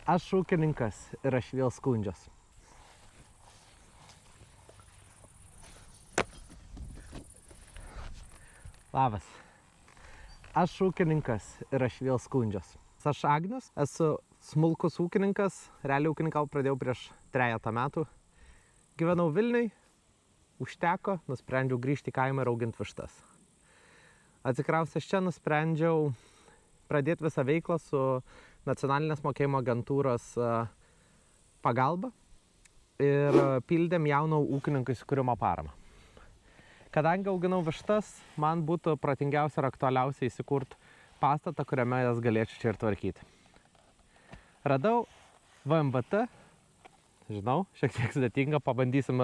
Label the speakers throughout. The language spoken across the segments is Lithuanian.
Speaker 1: Aš ūkininkas ir aš vėl skundžiuos. Labas. Aš ūkininkas ir aš vėl skundžiuos. Aš Agnius, esu smulkus ūkininkas, realiai ūkininkau pradėjau prieš 3 metų. Gyvenau Vilniui, užteko, nusprendžiau grįžti į kaimą ir auginti vištas. Atsikraustęs čia nusprendžiau pradėti visą veiklą su nacionalinės mokėjimo agentūros pagalba ir pildėm jauno ūkininkų įsikūrimo paramą. Kadangi auginau vištas, man būtų protingiausia ir aktualiausia įsikurti pastatą, kuriame jas galėčiau čia ir tvarkyti. Radau VMVT, žinau, šiek tiek sudėtinga, pabandysim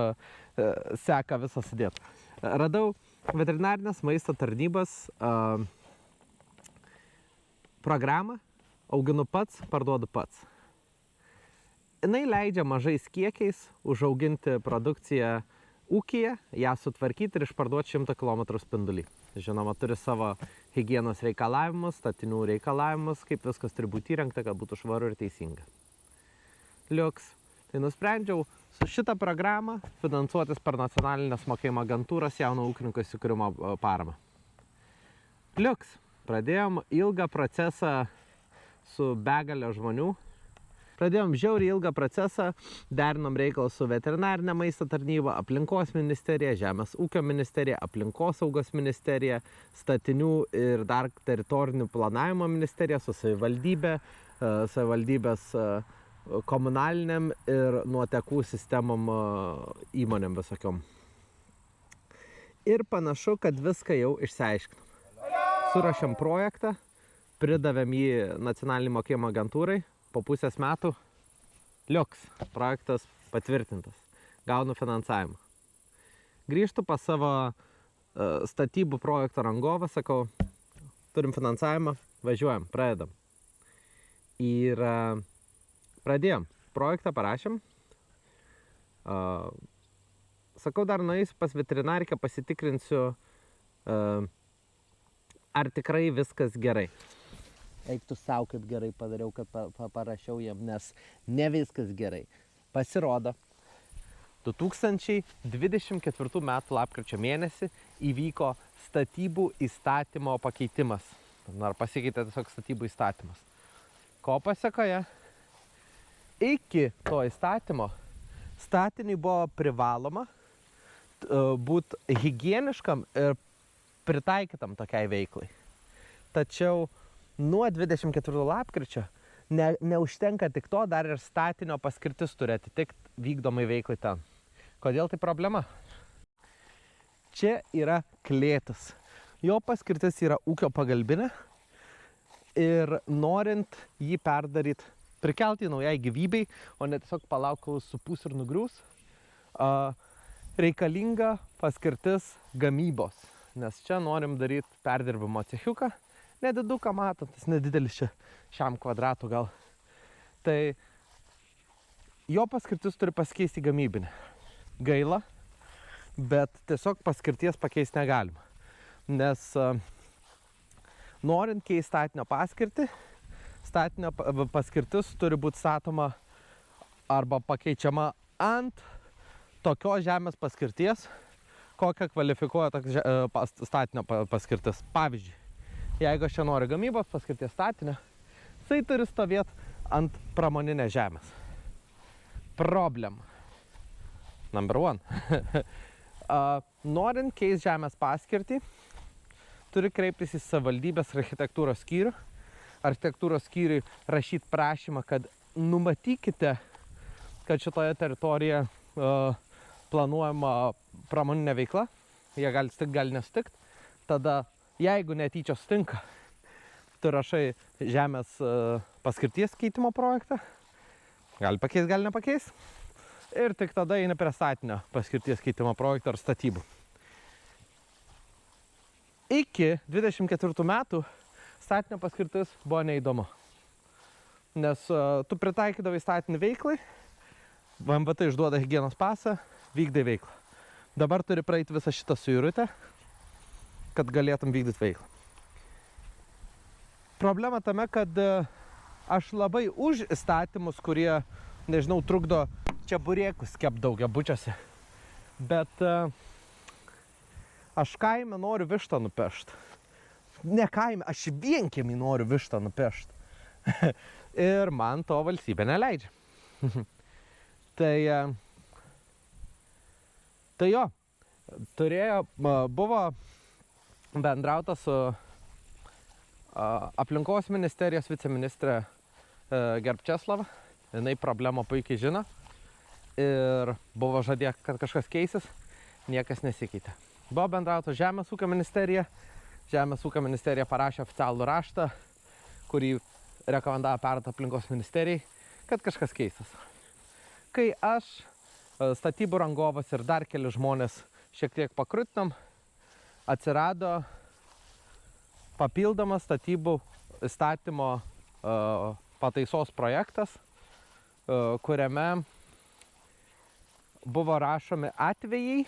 Speaker 1: seką visą sudėti. Radau veterinarinės maisto tarnybos programą, auginu pats, parduodu pats. Jinai leidžia mažais kiekiais užauginti produkciją ūkyje, ją sutvarkyti ir išparduoti 100 km spindulį. Žinoma, turi savo higienos reikalavimus, statinių reikalavimus, kaip viskas turi būti įrengta, kad būtų švaru ir teisinga. Liuks. Tai nusprendžiau su šitą programą finansuotis per nacionalinės mokėjimo agentūros jauno ūkininko įsikūrimo paramą. Liuks. Pradėjom ilgą procesą su begalė žmonių. Pradėjom žiauriai ilgą procesą, derinom reikalą su veterinarinė maisto tarnyba, aplinkos ministerija, žemės ūkio ministerija, aplinkosaugos ministerija, statinių ir dar teritorinių planavimo ministerija, su savivaldybė, savivaldybės komunaliniam ir nuotekų sistemom įmonėm visokiom. Ir panašu, kad viską jau išsiaiškinom. Surašėm projektą, pridavėm jį nacionalinį mokėjimo agentūrai, po pusės metų liuks, projektas patvirtintas, gaunu finansavimą. Grįžtu pas savo statybų projekto rangovą, sakau, turim finansavimą, važiuojam, pradedam. Ir pradėjom, projektą parašėm. Sakau, dar nueisiu pas veterinarikę, pasitikrinsiu, ar tikrai viskas gerai. Eiktų savo, kaip gerai padariau, kad parašiau jam, nes ne viskas gerai. Pasirodo, 2024 metų lapkričio mėnesį įvyko statybų įstatymo pakeitimas. Ar pasikeitė tiesiog statybų įstatymas. Ko pasekoje? Iki to įstatymo statiniui buvo privaloma būti higieniškam ir pritaikytam tokiai veiklai. Tačiau nuo 24 lapkričio neužtenka tik to, dar ir statinio paskirtis turi atitikti vykdomai veiklai ten. Kodėl tai problema? Čia yra klėtis. Jo paskirtis yra ūkio pagalbinė ir norint jį perdaryti, prikelti naujai gyvybei, o ne tiesiog palauk, kol supūs ir nugriūs, reikalinga paskirtis gamybos. Nes čia norim daryti perdirbimo cechiuką, nediduką matantis, nedidelis čia šiam kvadratų gal. Tai jo paskirtis turi pasikeisti gamybinę. Gaila, bet tiesiog paskirties pakeisti negalima. Nes norint keisti statinio paskirtį, statinio paskirtis turi būti statoma arba pakeičiama ant tokios žemės paskirties, kokią kvalifikuoja statinio paskirtis. Pavyzdžiui, jeigu aš čia noriu gamybos paskirties statinio, tai turi stovėti ant pramoninės žemės. Problem. Number 1. Norint keisti žemės paskirtį, turi kreiptis į savivaldybės architektūros skyrių. Architektūros skyriui rašyti prašymą, kad numatykite, kad šitoje teritorijoje planuojama pramoninė veikla. Jie gali sutikti, gali nesutikti. Tada, jeigu netyčia sutinka, tu rašai žemės paskirties keitimo projektą. Gali pakeis, gali nepakeis. Ir tik tada eini prie statinio paskirties keitimo projekto ar statybų. Iki 24 metų statinio paskirtis buvo neįdomu. Nes tu pritaikydavai statinį veiklai, VMVT išduoda higienos pasą, vykdai veiklą. Dabar turi praeiti visą šitą suirutę, kad galėtum vykdyti veiklą. Problema tame, kad aš labai už įstatymus, kurie, nežinau, trukdo čia burėkus kept daugiabučiuose. Bet aš kaime noriu vištą nupešt. Ne kaime, aš vienkiemį noriu vištą nupešt. Ir man to valstybė neleidžia. Tai jo, buvo bendrauta su aplinkos ministerijos viceministrė Gerbčeslava. Jinai problemą puikiai žino. Ir buvo žadėję, kad kažkas keisis. Niekas nesikeitė. Buvo bendrauta Žemės ūkio ministerija. Žemės ūkio ministerija parašė oficialų raštą, kurį rekomendavo perduoti aplinkos ministerijai, kad kažkas keistas. Kai aš, statybų rangovas ir dar keli žmonės šiek tiek pakrutinom, atsirado papildomas statybų įstatymo pataisos projektas, kuriame buvo rašomi atvejai,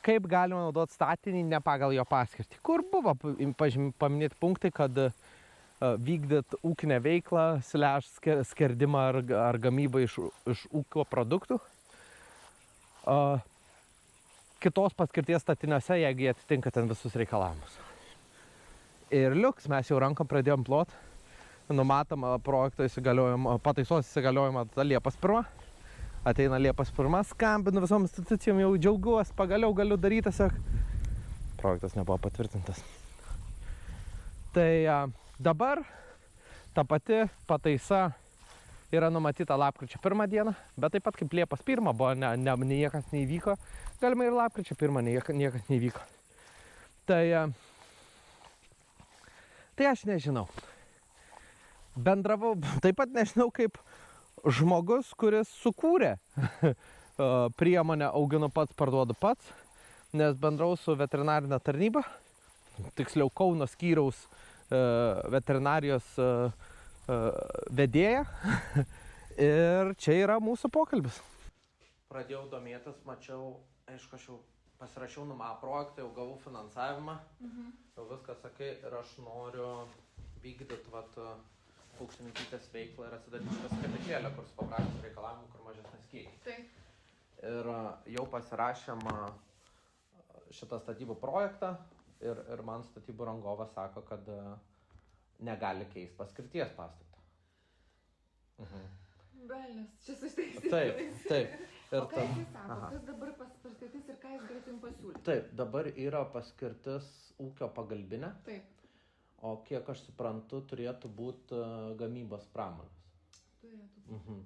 Speaker 1: kaip galima naudoti statinį ne pagal jo paskirtį. Kur buvo paminėti punktai, kad vykdyt ūkinę veiklą, skerdimą ar gamybą iš ūkio produktų. Kitos paskirties statiniuose, jeigu jie atitinka ten visus reikalavimus. Ir liuks, mes jau rankom pradėjom plot. Numatom projekto pataisos įsigaliojimą Liepos 1. Ateina Liepos 1, skambinu visom institucijom, jau džiaugiuosi, pagaliau galiu daryti, tiesiog projektas nebuvo patvirtintas. Tai dabar ta pati pataisa yra numatyta lapkričio 1 dieną, bet taip pat kaip Liepos 1 buvo, niekas neįvyko, galima ir lapkričio 1 niekas neįvyko. Tai aš nežinau. Bendravau, taip pat nežinau, kaip žmogus, kuris sukūrė priemonę auginu pats, parduodu pats, nes bendravau su veterinarinė tarnyba, tiksliau Kauno skyriaus veterinarijos vedėja. Ir čia yra mūsų pokalbis. Pradėjau domėtis, mačiau, aišku, aš jau pasirašiau projektą, jau gavau finansavimą, jau viską sakai, ir aš noriu vykdyti paukštininkytės veiklą ir atsidaryti šitas kabinėlę, kur su paprašys reikalavimų, kur mažesnis kiekiai.
Speaker 2: Taip.
Speaker 1: Ir jau pasirašėm šitą statybų projektą ir man statybų rangovas sako, kad negali keisti paskirties pastatą.
Speaker 2: Velnias, čia susiteisė.
Speaker 1: Taip.
Speaker 2: O ką jis sako, kas dabar paskirtis ir ką jis galėtų jums pasiūlyti?
Speaker 1: Taip, dabar yra paskirtis ūkio pagalbinė.
Speaker 2: Taip.
Speaker 1: O kiek aš suprantu, turėtų būti gamybos pramonės.
Speaker 2: Turėtų būti.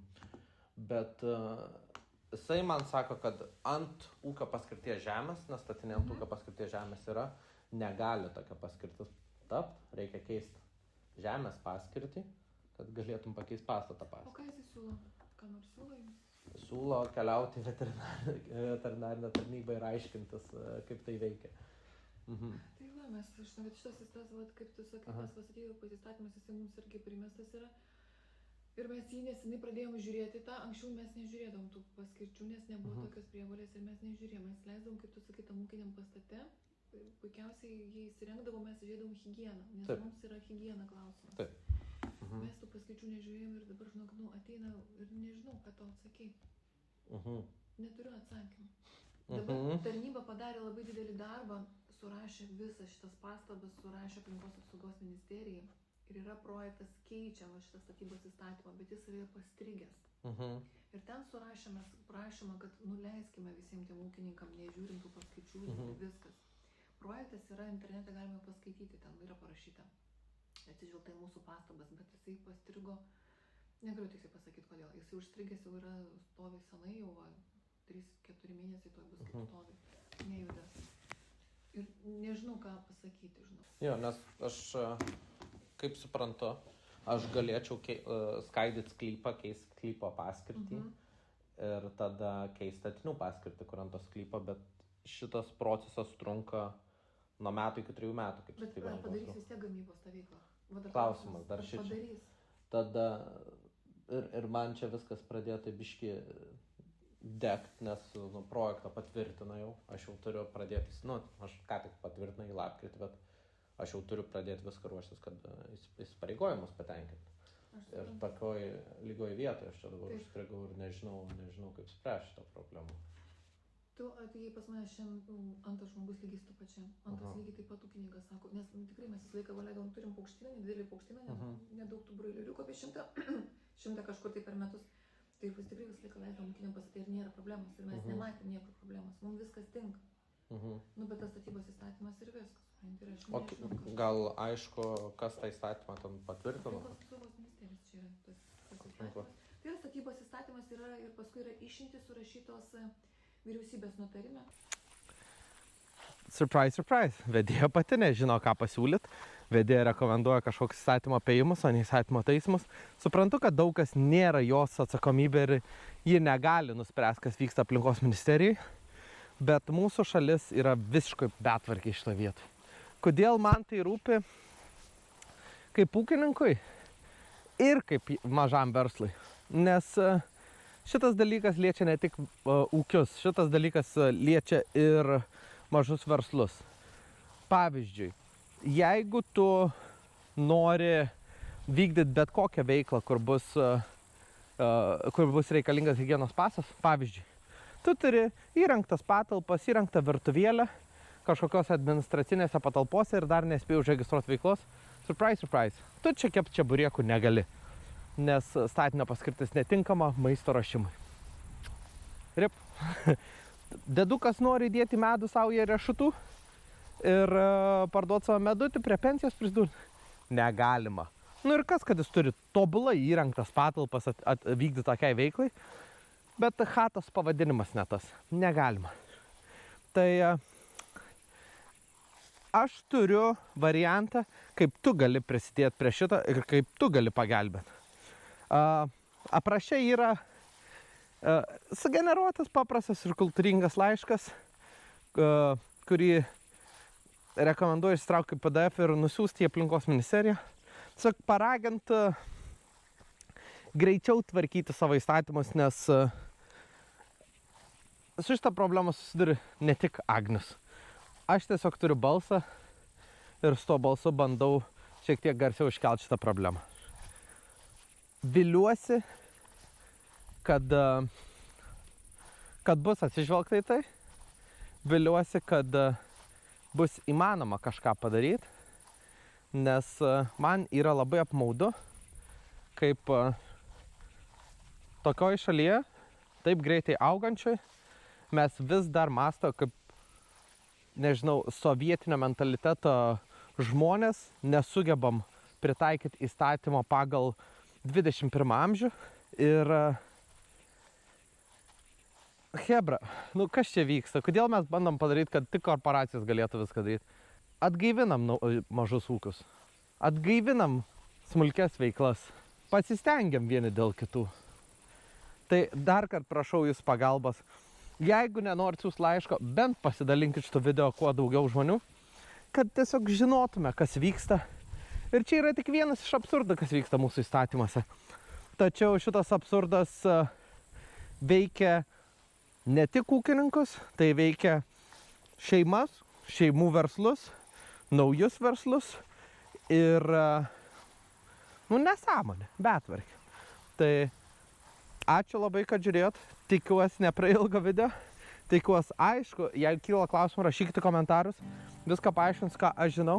Speaker 1: Bet jisai man sako, kad ant ūkio paskirties žemės, nes statinė ant ūkio paskirties žemės yra, negali tokia paskirtis tapti, reikia keisti žemės paskirtį, kad galėtum pakeisti pastatą paskirtį.
Speaker 2: O ką jis siūlo? Ką nors siūlo jums?
Speaker 1: Siūlo keliauti veterinarinę tarnybą ir aiškintis, kaip tai veikia.
Speaker 2: Tai va, mes šitas įstatymas, kaip tu sakai, tas statybų įstatymas, jis mums irgi primestas yra. Ir mes jį nesenai pradėjom žiūrėti tą, anksčiau mes nežiūrėdavom tų paskirčių, nes nebuvo tokios prievolės ir mes nežiūrėjom. Mes leisdavom, kaip tu sakai, tam ūkiniam pastate, puikiausiai jį įsirengdavom, mes žiūrėdavom higieną, nes mums yra higiena klausimas.
Speaker 1: Taip.
Speaker 2: Mes tų paskirčių nežiūrėjom ir dabar, žinok, ateina ir nežinau, ką tau atsakei. Neturiu atsakymų. Dabar tarnyba padarė labai didelį darbą, surašė visas šitas pastabas, surašė aplinkos apsaugos ministerijai ir yra projektas keičiamas šitas statybos įstatymą, bet jis yra pastrigęs. Ir ten surašėme prašymą, kad nuleiskime visiems tiem ūkininkam, nežiūrint tų paskaičių, viskas. Projektas yra internete, galime paskaityti, ten yra parašyta. Atsižvelgta į mūsų pastabas, bet jisai pastrigo, negaliu tiksliai pasakyti kodėl, jisai užstrigęs jau yra stovi senai, jau 3-4 mėnesiai to bus kaip stovi, nejuda. Ir nežinau, ką pasakyti, žinau. Jo, nes aš, kaip suprantu, aš galėčiau skaidyti sklypą, keisti sklypo paskirtį ir tada keisti statinių paskirtį, kur ant to sklypo, bet šitas procesas trunka nuo metų iki 3 metų. Kaip bet padarys vis tiek gamybos tą veiklą.
Speaker 1: Klausimas, dar šičia. Tada ir man čia viskas pradėjo tai biški degt, nes projektą patvirtino jau, aš jau turiu pradėti, aš ką tik patvirtinau į lapkritį, bet aš jau turiu pradėti viską ruoštis, kad įsipareigojimus patenkinti. Ir tokioj lygoj vietoje aš čia dabar užstrigau ir nežinau kaip spręsti šitą problemą.
Speaker 2: Tu atėjai pas mane šiandien antras žmogus lygiai su to pačiu. Antras lygiai taip pat ūkininkas sako, nes tikrai mes visą laiką leidom, turim paukštyną, nedidelį paukštyną, nedaug tų broileriukų, apie 100 kažkur tai per metus. Tai vis tikrai visą laiką leidom ūkininkam pasakyti ir nėra problemos. Ir mes nematėm niekur problemos. Mums viskas tinka. Nu, bet tas statybos įstatymas ir viskas. Ir aš nežinau,
Speaker 1: gal aišku, kas tą įstatymą ten patvirtino?
Speaker 2: Aplinkos apsaugos ministerijos čia yra tas įstatymas. Tai yra statybos įstatymas yra ir paskui yra išimtys surašytos vyriausybės nutarime.
Speaker 1: Surprise, surprise. Vedėja pati nežino, ką pasiūlyt. Vedėja rekomenduoja kažkokius įstatymo apėjimus, o ne įstatymo taisymus. Suprantu, kad daug kas nėra jos atsakomybė ir ji negali nuspręsti, kas vyksta aplinkos ministerijai. Bet mūsų šalis yra visiškai betvarkiai šitą vietą. Kodėl man tai rūpi kaip ūkininkui ir kaip mažam verslui? Nes šitas dalykas liečia ne tik ūkius, šitas dalykas liečia ir mažus verslus. Pavyzdžiui, jeigu tu nori vykdyti bet kokią veiklą, kur bus reikalingas higienos pasas, pavyzdžiui, tu turi įrengtas patalpas, įrengtą virtuvėlę, kažkokios administracinėse patalpose ir dar nespėjau užregistruoti veiklos. Surprise, surprise. Tu čia kepti čeburėkų negali, nes statinio paskirtis netinkama maisto ruošimui. Rip. Dedukas nori įdėti medų saują riešutų ir parduoti savo medutį prie pensijos prisidurti. Negalima. Nu ir kas, kad jis turi tobulai įrengtas patalpas vykdyti tokiai veiklai, bet chatos pavadinimas ne tas. Negalima. Tai aš turiu variantą, kaip tu gali prisidėti prie šito ir kaip tu gali pagelbėti. Apraše yra sugeneruotas paprastas ir kultūringas laiškas, kurį rekomenduoju išsitraukti PDF ir nusiųsti į aplinkos ministeriją. Tiesiog paragint greičiau tvarkyti savo įstatymus, nes su šitą problemą susiduri ne tik Agnius. Aš tiesiog turiu balsą ir su to balsu bandau šiek tiek garsiau iškelti šitą problemą. Viliuosi, kad bus atsižvelgta į tai. Viliuosi, kad bus įmanoma kažką padaryti, nes man yra labai apmaudu, kaip tokioj šalyje, taip greitai augančioj, mes vis dar mąsto kaip, nežinau, sovietinio mentaliteto žmonės, nesugebam pritaikyti įstatymo pagal 21 amžių. Ir hebra, nu kas čia vyksta? Kodėl mes bandom padaryti, kad tik korporacijos galėtų viską daryti? Atgaivinam mažus ūkius. Atgaivinam smulkes veiklas. Pasistengiam vieni dėl kitų. Tai dar kartą prašau jūs pagalbos. Jeigu nenorit siųsti laiško, bent pasidalinkit šito video kuo daugiau žmonių, kad tiesiog žinotume, kas vyksta. Ir čia yra tik vienas iš absurdų, kas vyksta mūsų įstatymuose. Tačiau šitas absurdas veikia ne tik ūkininkus, tai veikia šeimas, šeimų verslus, naujus verslus ir, nesąmonė, betvarkė. Tai ačiū labai, kad žiūrėjot. Tikiuosi neprailgo video. Tikiuosi aišku, jeigu kyla klausimų, rašykite komentarus. Viską paaiškins, ką aš žinau,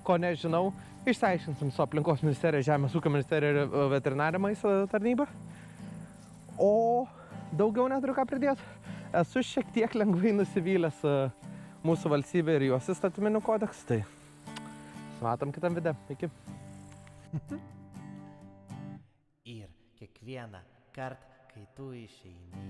Speaker 1: ko nežinau. Išsiaiškinsim su aplinkos ministerija, Žemės ūkio ministerija ir veterinarijos maisto tarnyba. O daugiau neturiu ką pridėti. Esu šiek tiek lengvai nusivylęs mūsų valstybė ir jos įstatyminių kodeksų. Tai matom kitam video. Iki.
Speaker 3: Ir kiekvieną kartą, kai tu išeini